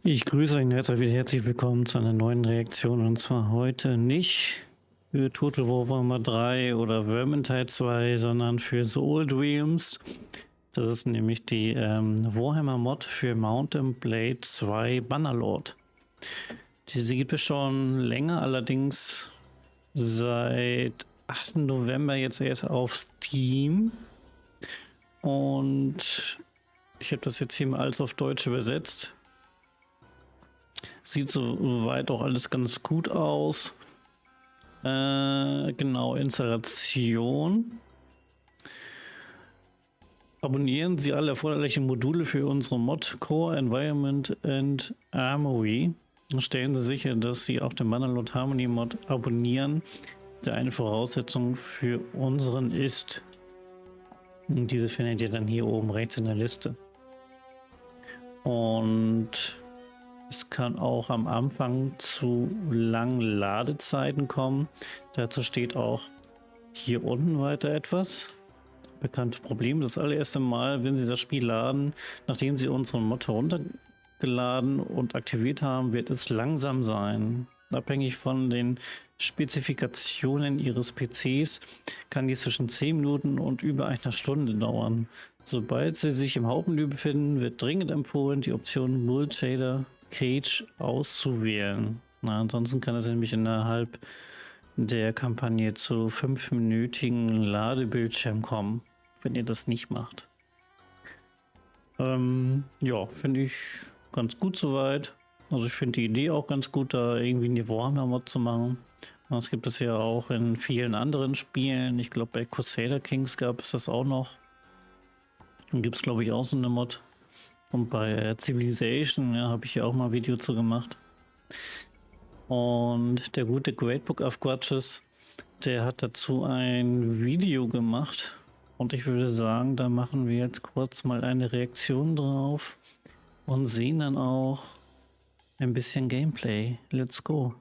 Ich grüße euch herzlich willkommen zu einer neuen Reaktion, und zwar heute nicht für Total Warhammer 3 oder Vermintide 2, sondern für Soul Dreams. Das ist nämlich die Warhammer Mod für Mountain Blade 2 Bannerlord. Diese gibt es schon länger, allerdings seit 8. November jetzt erst auf Steam. Und ich habe das jetzt hier mal alles auf Deutsch übersetzt. Sieht soweit auch alles ganz gut aus. Genau, Installation. Abonnieren Sie alle erforderlichen Module für unsere Mod Core, Environment and Armory. Stellen Sie sicher, dass Sie auch den Bannerlord Harmony Mod abonnieren, der eine Voraussetzung für unseren ist. Und diese findet ihr dann hier oben rechts in der Liste. Und es kann auch am Anfang zu langen Ladezeiten kommen. Dazu steht auch hier unten weiter etwas. Bekanntes Problem. Das allererste Mal, wenn Sie das Spiel laden, nachdem Sie unseren Mod heruntergeladen und aktiviert haben, wird es langsam sein. Abhängig von den Spezifikationen Ihres PCs kann dies zwischen 10 Minuten und über einer Stunde dauern. Sobald Sie sich im Hauptmenü befinden, wird dringend empfohlen, die Option Null Shader Cage auszuwählen. Ansonsten kann es nämlich innerhalb der Kampagne zu 5-minütigen Ladebildschirm kommen, wenn ihr das nicht macht. Ja, finde ich ganz gut soweit. Also ich finde die Idee auch ganz gut, da irgendwie eine Warhammer-Mod zu machen. Das gibt es ja auch in vielen anderen Spielen. Ich glaube, bei Crusader Kings gab es das auch noch. Und gibt es, glaube ich, auch so eine Mod. Und bei Civilization, ja, habe ich ja auch mal ein Video zu gemacht. Und der gute Great Book of Grudges, der hat dazu ein Video gemacht. Und ich würde sagen, da machen wir jetzt kurz mal eine Reaktion drauf und sehen dann auch ein bisschen Gameplay. Let's go.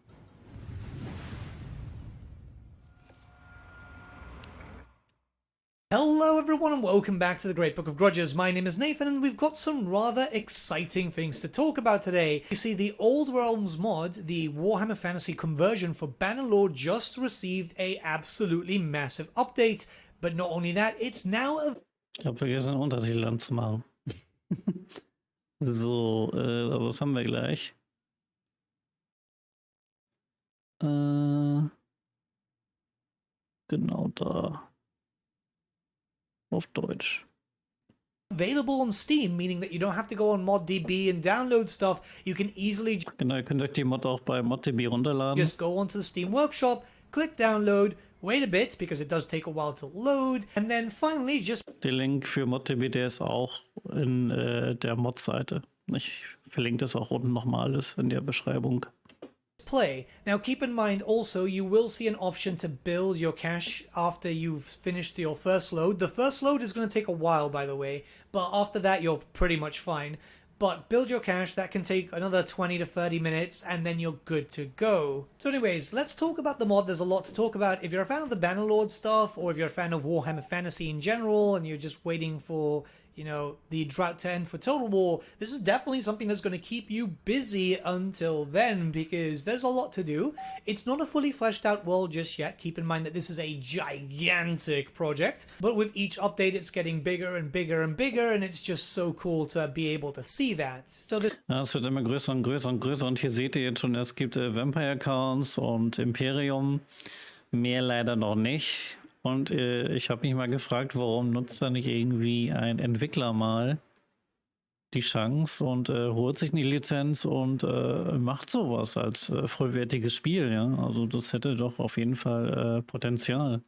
Hello everyone and welcome back to the Great Book of Grudges. My name is Nathan and we've got some rather exciting things to talk about today. You see, the Old Realms mod, the Warhammer Fantasy conversion for Bannerlord, just received a absolutely massive update. But not only that, it's now Ich habe vergessen, Untertitel anzumachen. So, was haben wir gleich? Genau da. Auf Deutsch. available on Steam, meaning that you don't have to go on ModDB and download stuff. You can easily Genau, ihr könnt euch die Mod auch bei ModDB runterladen. just go onto the Steam Workshop, click download, wait a bit because it does take a while to load, and then finally just Der Link für ModDB, der ist auch in der Mod-Seite. Ich verlinke das auch unten nochmal alles in der Beschreibung. play. Now keep in mind also you will see an option to build your cache after you've finished your first load. The first load is going to take a while, by the way, but after that you're pretty much fine. But build your cache, that can take another 20 to 30 minutes and then you're good to go. So anyways, let's talk about the mod. There's a lot to talk about. If you're a fan of the Bannerlord stuff, or if you're a fan of Warhammer Fantasy in general and you're just waiting for, you know, the drought to end for Total War, this is definitely something that's going to keep you busy until then because there's a lot to do. It's not a fully fleshed out world just yet. Keep in mind that this is a gigantic project, but with each update it's getting bigger and bigger and bigger, and it's just so cool to be able to see that. So Ja, es wird immer größer und größer und größer, und hier seht ihr jetzt schon, es gibt Vampire-Accounts und Imperium. Mehr leider noch nicht. Und ich habe mich mal gefragt, warum nutzt da nicht irgendwie ein Entwickler mal die Chance und holt sich eine Lizenz und macht sowas als vollwertiges Spiel, ja. Also das hätte doch auf jeden Fall Potenzial.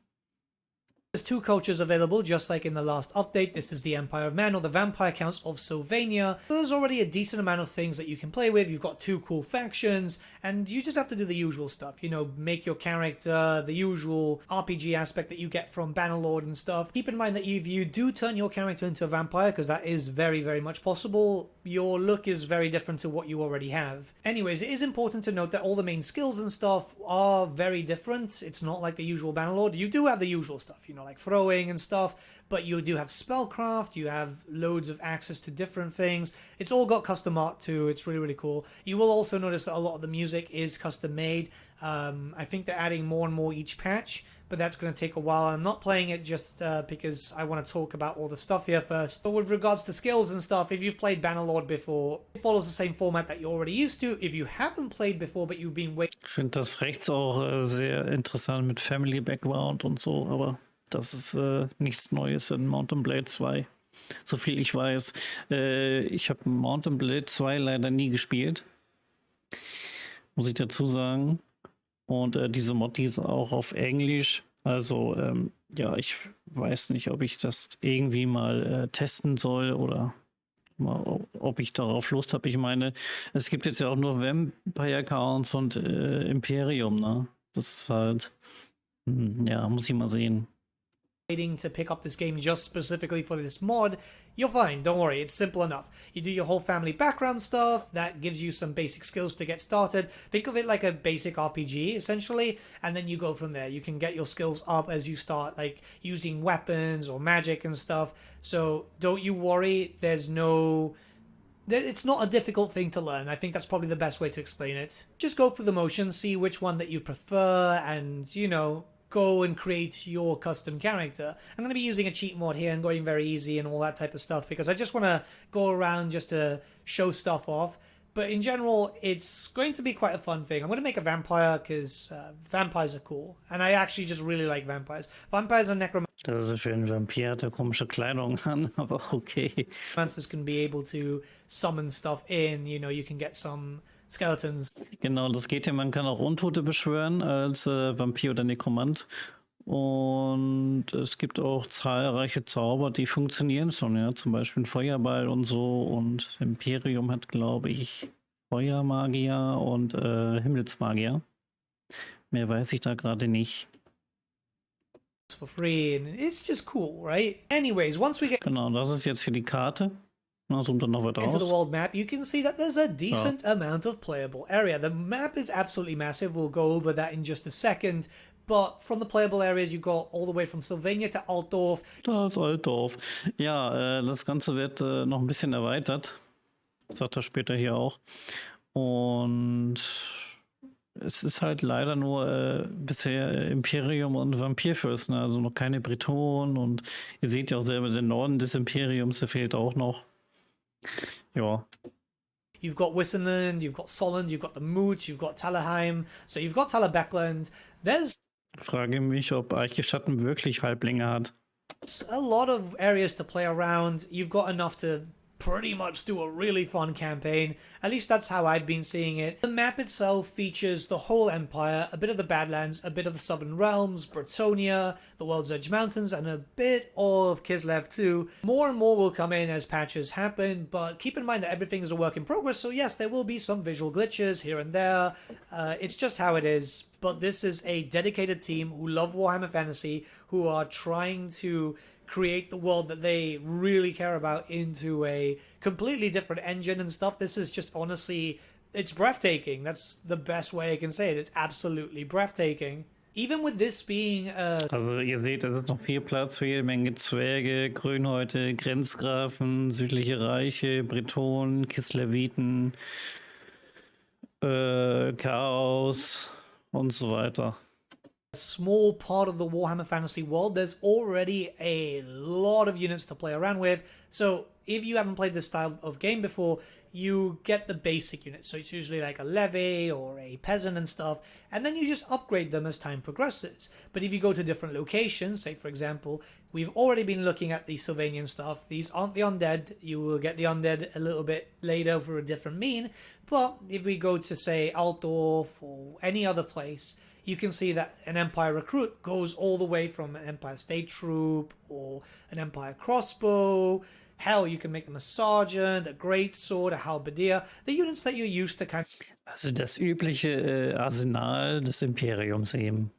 there's two cultures available, just like in the last update. This is the Empire of Man, or the Vampire Counts of Sylvania. So there's already a decent amount of things that you can play with. You've got two cool factions, and you just have to do the usual stuff. You know, make your character, the usual RPG aspect that you get from Bannerlord and stuff. Keep in mind that if you do turn your character into a vampire, because that is very, very much possible, your look is very different to what you already have. Anyways, it is important to note that all the main skills and stuff are very different. It's not like the usual Bannerlord. You do have the usual stuff, you know, like throwing and stuff, but you do have spellcraft, you have loads of access to different things. It's all got custom art too. It's really, really cool. You will also notice that a lot of the music is custom made. I think they're adding more and more each patch, but that's going to take a while. I'm not playing it just because I want to talk about all the stuff here first. But with regards to skills and stuff, if you've played Bannerlord before, it follows the same format that you're already used to. If you haven't played before, but you've been waiting... Ich finde das rechts auch sehr interessant mit Family Background und so, aber das ist nichts Neues in Mount & Blade 2. So viel ich weiß. Ich habe Mount & Blade 2 leider nie gespielt. Muss ich dazu sagen. Und diese Mod, die ist auch auf Englisch. Also, ja, ich weiß nicht, ob ich das irgendwie mal testen soll oder mal, ob ich darauf Lust habe. Ich meine, es gibt jetzt ja auch nur Vampire-Accounts und Imperium, ne? Das ist halt, ja, muss ich mal sehen. To pick up this game just specifically for this mod, you're fine, don't worry, it's simple enough. You do your whole family background stuff, that gives you some basic skills to get started. Think of it like a basic RPG, essentially, and then you go from there. You can get your skills up as you start, like using weapons or magic and stuff. So don't you worry, it's not a difficult thing to learn. I think that's probably the best way to explain it. Just go through the motions, see which one that you prefer, and, you know, go and create your custom character. I'm going to be using a cheat mod here and going very easy and all that type of stuff because I just want to go around just to show stuff off. But in general, it's going to be quite a fun thing. I'm going to make a vampire because vampires are cool. And I actually just really like vampires. Vampires are necromancers. Also für einen Vampir hat er komische Kleidung an, aber okay. Necromancers can be able to summon stuff in. You know, you can get some Skeletons. Genau, das geht ja, man kann auch Untote beschwören als Vampir oder Nekromant. Und es gibt auch zahlreiche Zauber, die funktionieren schon, ja, zum Beispiel ein Feuerball und so. Und Imperium hat, glaube ich, Feuermagier und Himmelsmagier. Mehr weiß ich da gerade nicht. For free and it's just cool, right? Anyways, once we get genau, das ist jetzt hier die Karte. Into the world map, you can see that there's a decent amount of playable area. The map is absolutely massive. We'll go over that in just a second. But from the playable areas, you go all the way from Sylvania to Altdorf. Das Altdorf. Ja, das Ganze wird noch ein bisschen erweitert. Das sagt er später hier auch. Und es ist halt leider nur bisher Imperium und Vampirfürsten, also noch keine Bretonen. Und ihr seht ja auch selber, der Norden des Imperiums, der fehlt auch noch. Ja. You've got Wissenland, you've got Solland, you've got the Moot, you've got Talaheim, so you've got Talabeckland. There's Ich frage mich, ob Eicheschatten wirklich Halblinge hat. a lot of areas to play around. You've got enough to pretty much do a really fun campaign. At least that's how I'd been seeing it. The map itself features the whole empire, a bit of the Badlands, a bit of the Southern Realms, Bretonia, the World's Edge Mountains, and a bit of Kislev too. More and more will come in as patches happen, but keep in mind that everything is a work in progress, so yes, there will be some visual glitches here and there. It's just how it is. But this is a dedicated team who love Warhammer Fantasy, who are trying to create the world that they really care about into a completely different engine and stuff. This is just honestly, it's breathtaking. That's the best way I can say it. It's absolutely breathtaking. Even with this being Also ihr seht, es ist noch viel Platz für jede Menge Zwerge, Grünhäute, Grenzgrafen, südliche Reiche, Bretonen, Kisleviten, Chaos und so weiter. small part of the Warhammer Fantasy world, there's already a lot of units to play around with. So if you haven't played this style of game before, you get the basic units. So it's usually like a levy or a peasant and stuff, and then you just upgrade them as time progresses. But if you go to different locations, say for example, we've already been looking at the Sylvanian stuff. These aren't the undead. You will get the undead a little bit later for a different mean. But if we go to say Altdorf or any other place, you can see that an Empire recruit goes all the way from an Empire State Troop or an Empire Crossbow. Hell, you can make them a Sergeant, a Greatsword, a Halberdier. The units that you're used to kind of... Also das übliche Arsenal des Imperiums eben.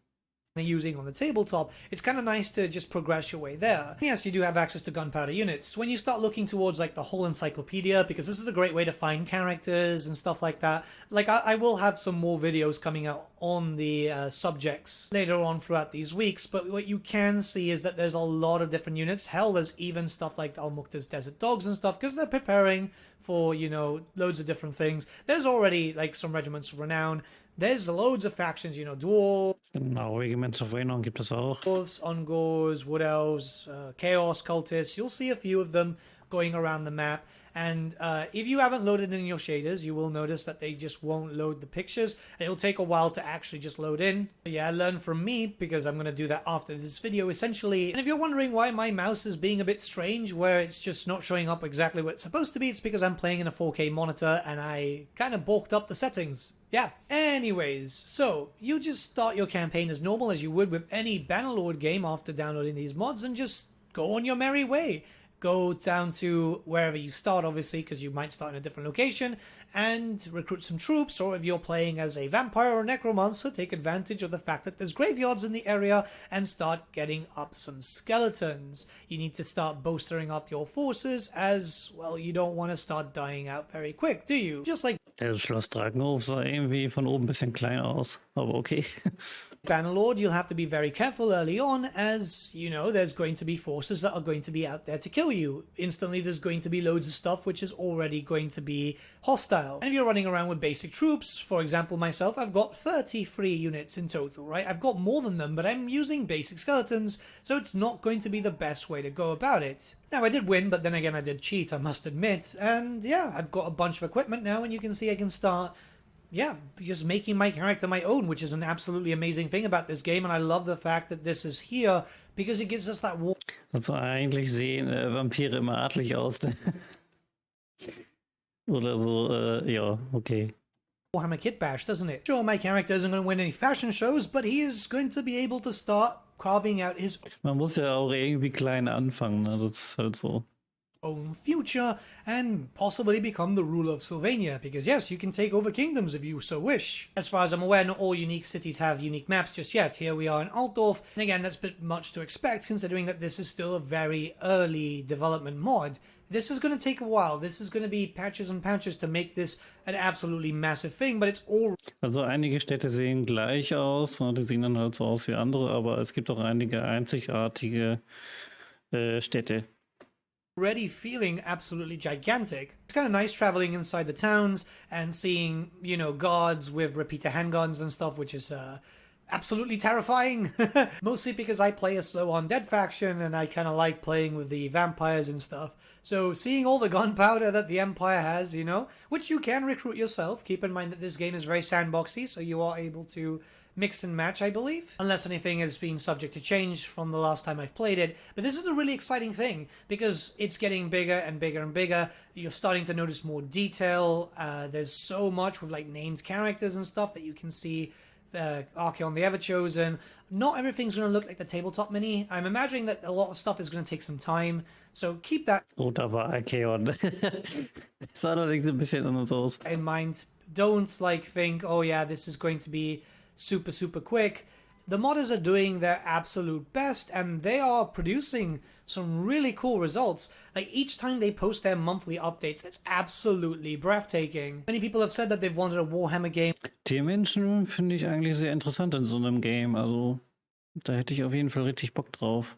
using on the tabletop, it's kind of nice to just progress your way there. Yes, you do have access to gunpowder units. When you start looking towards like the whole encyclopedia, because this is a great way to find characters and stuff like that, like I will have some more videos coming out on the subjects later on throughout these weeks, but what you can see is that there's a lot of different units. Hell, there's even stuff like Al-Muqta's Desert Dogs and stuff, because they're preparing for, you know, loads of different things. There's already like some regiments of renown. There's loads of factions, you know, dwarves, Genau, Regiments of Renown gibt es auch. Ungors, Wood Elves, Chaos Cultists. You'll see a few of them going around the map. And if you haven't loaded in your shaders, you will notice that they just won't load the pictures. And it'll take a while to actually just load in. But yeah, learn from me, because I'm going to do that after this video, essentially. And if you're wondering why my mouse is being a bit strange, where it's just not showing up exactly what it's supposed to be, it's because I'm playing in a 4K monitor and I kind of balked up the settings. Yeah. Anyways, so you just start your campaign as normal as you would with any Bannerlord game after downloading these mods, and just go on your merry way. Go down to wherever you start, obviously, because you might start in a different location, and recruit some troops. Or if you're playing as a vampire or necromancer, take advantage of the fact that there's graveyards in the area and start getting up some skeletons. You need to start bolstering up your forces, as, well, you don't want to start dying out very quick, do you? Just like Der Schloss Drakenhof sah irgendwie von oben ein bisschen klein aus, aber okay. Bannerlord, you'll have to be very careful early on, as, you know, there's going to be forces that are going to be out there to kill you. Instantly, there's going to be loads of stuff which is already going to be hostile. And if you're running around with basic troops, for example, myself, I've got 33 units in total, right? I've got more than them, but I'm using basic skeletons, so it's not going to be the best way to go about it. Now, I did win, but then again, I did cheat, I must admit. And yeah, I've got a bunch of equipment now, and you can see I can start, yeah, just making my character my own, which is an absolutely amazing thing about this game. And I love the fact that this is here, because it gives us that war. Also eigentlich sehen Vampire immer adlig aus. Ne? Oder so, ja, okay. Warhammer Kit Bash, doesn't it? Sure, my character isn't going to win any fashion shows, but he is going to be able to start carving out his Man muss ja auch irgendwie klein anfangen, ne? Das ist halt so. own future and possibly become the ruler of Sylvania, because yes, you can take over kingdoms if you so wish. As far as I'm aware, not all unique cities have unique maps just yet. Here we are in Altdorf, and again, that's a bit much to expect considering that this is still a very early development mod. This is going to take a while. This is going to be patches and patches to make this an absolutely massive thing, but it's all... Also einige Städte sehen gleich aus, ne? Die sehen dann halt so aus wie andere, aber es gibt auch einige einzigartige Städte. already feeling absolutely gigantic. It's kind of nice traveling inside the towns and seeing, you know, guards with repeater handguns and stuff, which is absolutely terrifying. Mostly because I play a slow undead faction and I kind of like playing with the vampires and stuff. So seeing all the gunpowder that the Empire has, you know, which you can recruit yourself. Keep in mind that this game is very sandboxy, so you are able to mix and match, I believe, unless anything has been subject to change from the last time I've played it. But this is a really exciting thing because it's getting bigger and bigger and bigger. You're starting to notice more detail. There's so much with like named characters and stuff that you can see. Archeon the Everchosen. Not everything's going to look like the tabletop mini. I'm imagining that a lot of stuff is going to take some time. So keep that Oh, da war Archeon. Sah allerdings ein bisschen anders aus. in mind. Don't like think, oh yeah, this is going to be super quick. The modders are doing their absolute best and they are producing some really cool results. Like each time they post their monthly updates, it's absolutely breathtaking. Many people have said that they've wanted a Warhammer game. Tiermenschen finde ich eigentlich sehr interessant in so einem Game. Also da hätte ich auf jeden Fall richtig Bock drauf.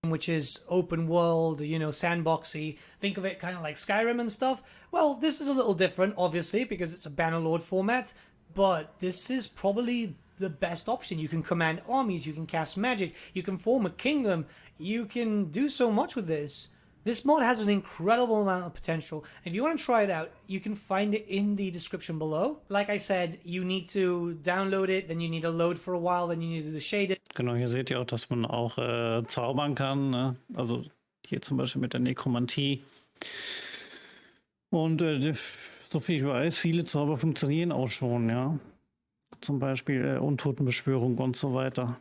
Which is open world, you know, sandboxy. Think of it kind of like Skyrim and stuff. Well, this is a little different, obviously, because it's a Bannerlord format. But this is probably the best option. You can command armies, you can cast magic, you can form a kingdom, you can do so much with this. This mod has an incredible amount of potential. If you want to try it out, you can find it in the description below. Like I said, you need to download it, then you need to load for a while, then you need to shade it. Genau, hier seht ihr auch, dass man auch zaubern kann. Ne? Also hier zum Beispiel mit der Nekromantie. Und so viel ich weiß, viele Zauber funktionieren auch schon, ja. Zum Beispiel Untotenbeschwörung und so weiter.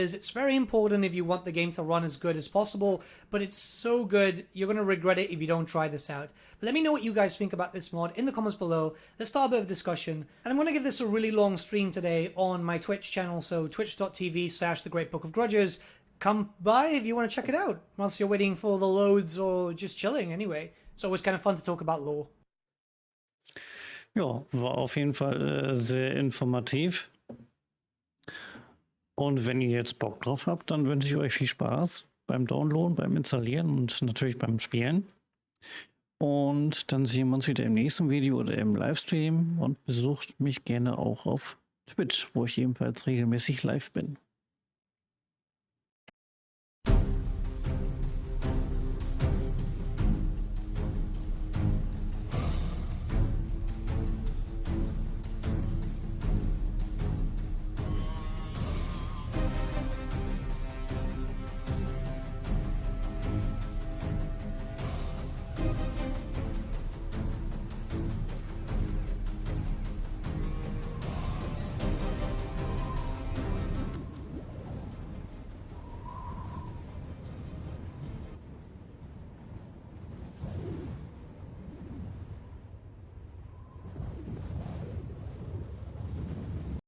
It's very important if you want the game to run as good as possible, but it's so good, you're going to regret it if you don't try this out. But let me know what you guys think about this mod in the comments below. Let's start a bit of discussion. And I'm going to give this a really long stream today on my Twitch channel, so twitch.tv/thegreatbookofgrudges. Come by if you want to check it out, whilst you're waiting for the loads or just chilling anyway. It's always kind of fun to talk about lore. Ja, war auf jeden Fall sehr informativ. Und wenn ihr jetzt Bock drauf habt, dann wünsche ich euch viel Spaß beim Downloaden, beim Installieren und natürlich beim Spielen. Und dann sehen wir uns wieder im nächsten Video oder im Livestream und besucht mich gerne auch auf Twitch, wo ich ebenfalls regelmäßig live bin.